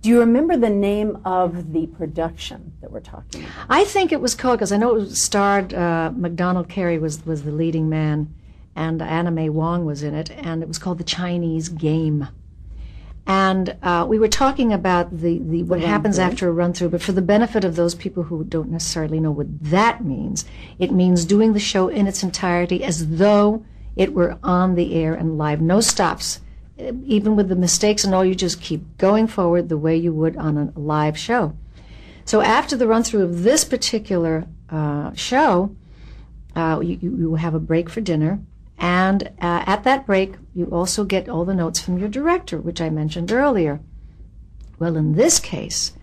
Do you remember the name of the production that we're talking about? I think it was called, because I know it was starred, MacDonald, Carey was the leading man, and Anna May Wong was in it, and it was called The Chinese Game. And we were talking about what happens after a run-through, but for the benefit of those people who don't necessarily know what that means, it means doing the show in its entirety as though it were on the air and live. No stops. Even with the mistakes and all, you just keep going forward the way you would on a live show. So after the run-through of this particular show, you have a break for dinner, and at that break, you also get all the notes from your director, which I mentioned earlier. Well, in this case,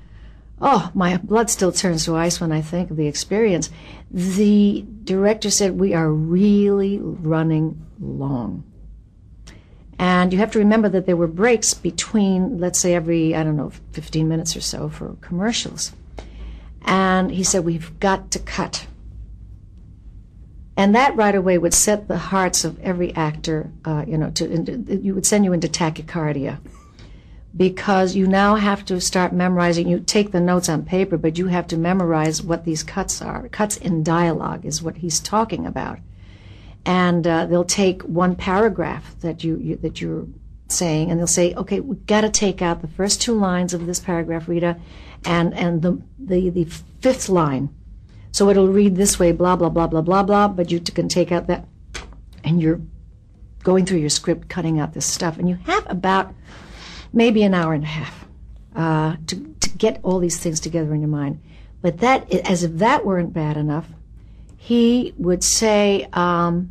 oh, my blood still turns to ice when I think of the experience. The director said, we are really running long. And you have to remember that there were breaks between, let's say, every, 15 minutes or so for commercials. And he said, we've got to cut. And that right away would set the hearts of every actor, you would send you into tachycardia. Because you now have to start memorizing. You take the notes on paper, but you have to memorize what these cuts are. Cuts in dialogue is what he's talking about. And they'll take one paragraph that you're saying, and they'll say, okay, we've got to take out the first 2 lines of this paragraph, Rita, and the 5th line. So it'll read this way, blah, blah, blah, blah, blah, blah, but you can take out that, and you're going through your script, cutting out this stuff. And you have about maybe an hour and a half to get all these things together in your mind. But that, as if that weren't bad enough, he would say, and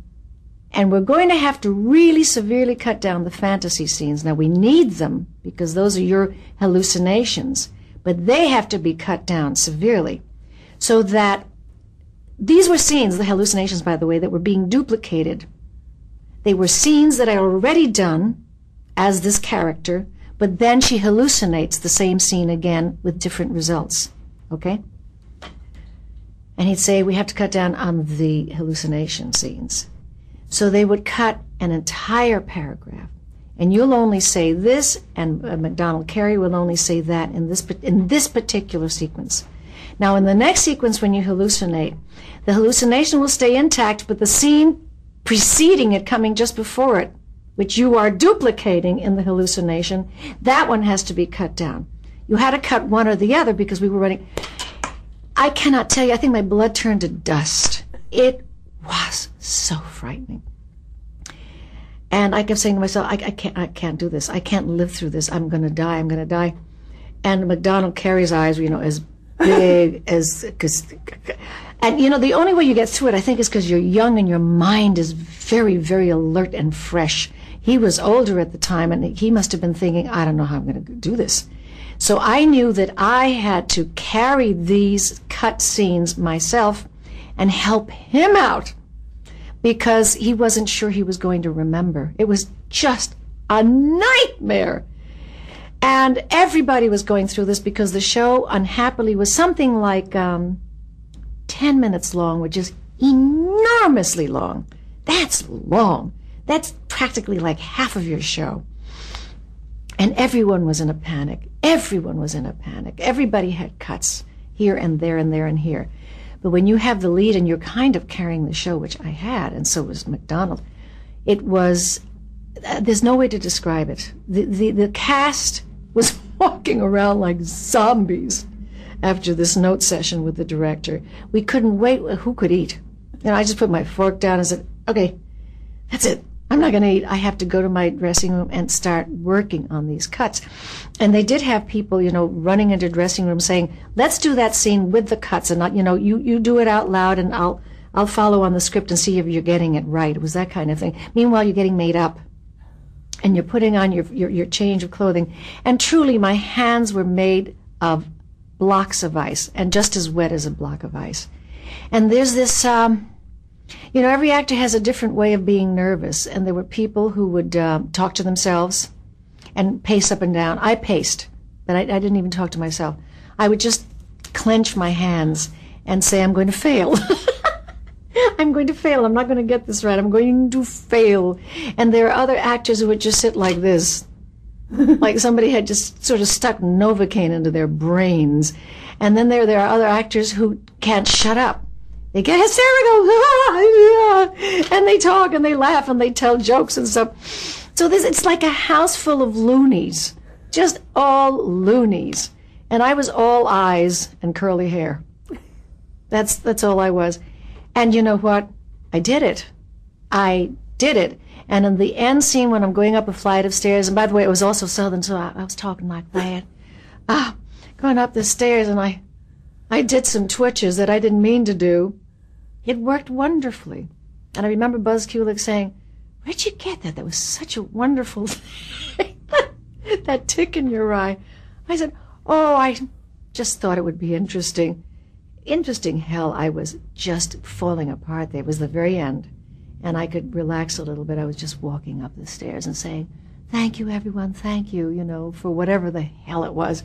we're going to have to really severely cut down the fantasy scenes. Now, we need them because those are your hallucinations, but they have to be cut down severely so that these were scenes, the hallucinations, by the way, that were being duplicated. They were scenes that I already done as this character, but then she hallucinates the same scene again with different results, okay? And he'd say, we have to cut down on the hallucination scenes. So they would cut an entire paragraph. And you'll only say this, and MacDonald, Carey will only say that in this particular sequence. Now, in the next sequence, when you hallucinate, the hallucination will stay intact, but the scene preceding it, coming just before it, which you are duplicating in the hallucination, that one has to be cut down. You had to cut one or the other because we were running. I cannot tell you, I think my blood turned to dust. It was so frightening. And I kept saying to myself, I can't do this. I can't live through this. I'm going to die. I'm going to die. And MacDonald, Carey's eyes were, as big as, and the only way you get through it, I think, is because you're young and your mind is very, very alert and fresh. He was older at the time, and he must have been thinking, I don't know how I'm going to do this. So I knew that I had to carry these cut scenes myself and help him out because he wasn't sure he was going to remember. It was just a nightmare. And everybody was going through this because the show, unhappily, was something like 10 minutes long, which is enormously long. That's long. That's practically like half of your show. And everyone was in a panic. Everyone was in a panic. Everybody had cuts here and there and there and here. But when you have the lead and you're kind of carrying the show, which I had, and so was MacDonald, it was, there's no way to describe it. The cast was walking around like zombies after this note session with the director. We couldn't wait. Who could eat? I just put my fork down and said, okay, that's it. I'm not going to eat. I have to go to my dressing room and start working on these cuts. And they did have people, running into dressing rooms saying, let's do that scene with the cuts. And, not, you do it out loud and I'll follow on the script and see if you're getting it right. It was that kind of thing. Meanwhile, you're getting made up and you're putting on your change of clothing. And truly, my hands were made of blocks of ice and just as wet as a block of ice. And there's this... every actor has a different way of being nervous, and there were people who would talk to themselves and pace up and down. I paced, but I didn't even talk to myself. I would just clench my hands and say, I'm going to fail. I'm going to fail. I'm not going to get this right. I'm going to fail. And there are other actors who would just sit like this like somebody had just sort of stuck Novocaine into their brains. And then there are other actors who can't shut up. They get hysterical, and they talk and they laugh and they tell jokes and stuff. So it's like a house full of loonies, just all loonies. And I was all eyes and curly hair. That's all I was. And you know what? I did it. And in the end scene when I'm going up a flight of stairs, and by the way, it was also Southern, so I was talking like that. Going up the stairs, and I did some twitches that I didn't mean to do. It worked wonderfully. And I remember Buzz Kulik saying, "Where'd you get that? That was such a wonderful thing." That tick in your eye. I said, "Oh, I just thought it would be interesting." Interesting, hell, I was just falling apart there. It was the very end. And I could relax a little bit. I was just walking up the stairs and saying, "Thank you, everyone, thank you, for whatever the hell it was."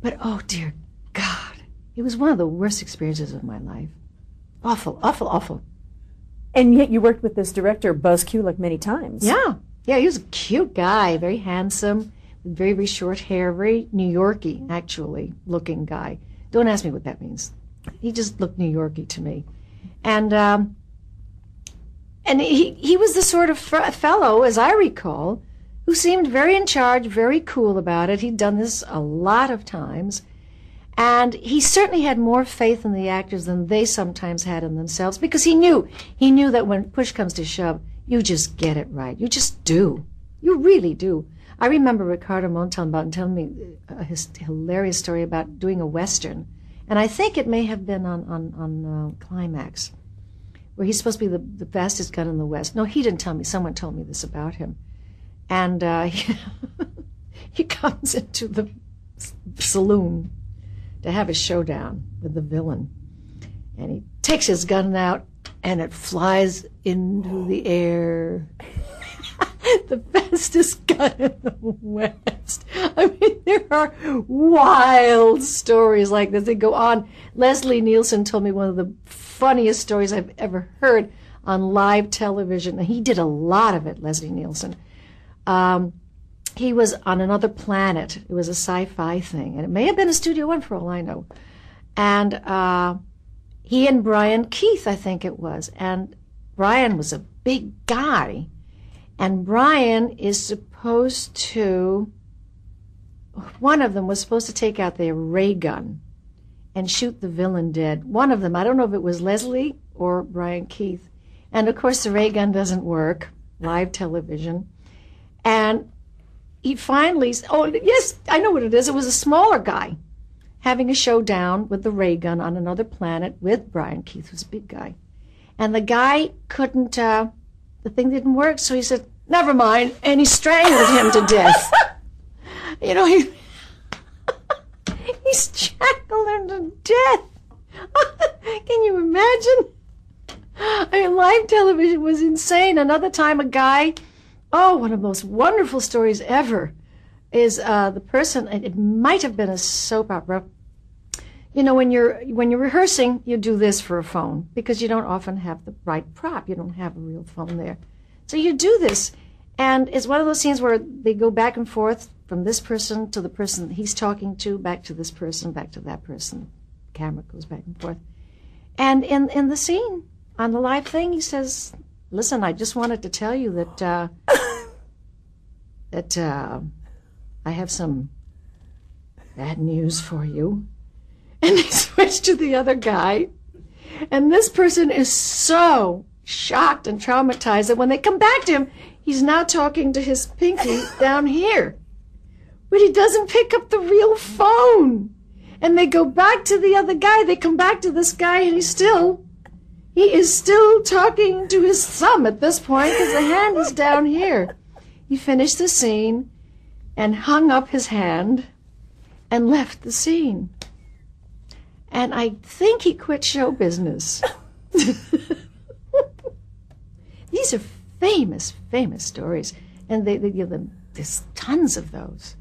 But, oh, dear God, it was one of the worst experiences of my life. Awful, awful, awful. And yet you worked with this director, Buzz Kulik, many times. Yeah, he was a cute guy, very handsome, with very, very short hair, very New Yorky, actually, looking guy. Don't ask me what that means. He just looked New Yorky to me. And he was the sort of fellow, as I recall, who seemed very in charge, very cool about it. He'd done this a lot of times. And he certainly had more faith in the actors than they sometimes had in themselves, because he knew that when push comes to shove, you just get it right. You just do. You really do. I remember Ricardo Montalban telling me a hilarious story about doing a Western. And I think it may have been on Climax, where he's supposed to be the fastest gun in the West. No, he didn't tell me. Someone told me this about him. And he comes into the saloon to have a showdown with the villain. And he takes his gun out, and it flies into the air. The fastest gun in the West. I mean, there are wild stories like this. They go on. Leslie Nielsen told me one of the funniest stories I've ever heard on live television. And he did a lot of it, Leslie Nielsen. He was on another planet. It was a sci-fi thing. And it may have been a Studio One for all I know. And he and Brian Keith, I think it was. And Brian was a big guy. And Brian is supposed to, one of them was supposed to take out their ray gun and shoot the villain dead. One of them, I don't know if it was Leslie or Brian Keith. And of course the ray gun doesn't work, live television. And he finally, oh yes, I know what it is. It was a smaller guy having a showdown with the ray gun on another planet with Brian Keith, who's a big guy. And the guy couldn't, the thing didn't work, so he said, "Never mind," and he strangled him to death. He strangled him to death. Can you imagine? I mean, live television was insane. Another time, a guy, one of the most wonderful stories ever, is the person, it might have been a soap opera. When you're rehearsing, you do this for a phone because you don't often have the right prop. You don't have a real phone there. So you do this, and it's one of those scenes where they go back and forth from this person to the person he's talking to, back to this person, back to that person. The camera goes back and forth. And in the scene, on the live thing, he says, "Listen, I just wanted to tell you that I have some bad news for you." And they switch to the other guy. And this person is so shocked and traumatized that when they come back to him, he's now talking to his pinky down here. But he doesn't pick up the real phone. And they go back to the other guy. They come back to this guy, and he is still talking to his thumb at this point because the hand is down here. He finished the scene and hung up his hand and left the scene. And I think he quit show business. These are famous, famous stories. And they give them, there's tons of those.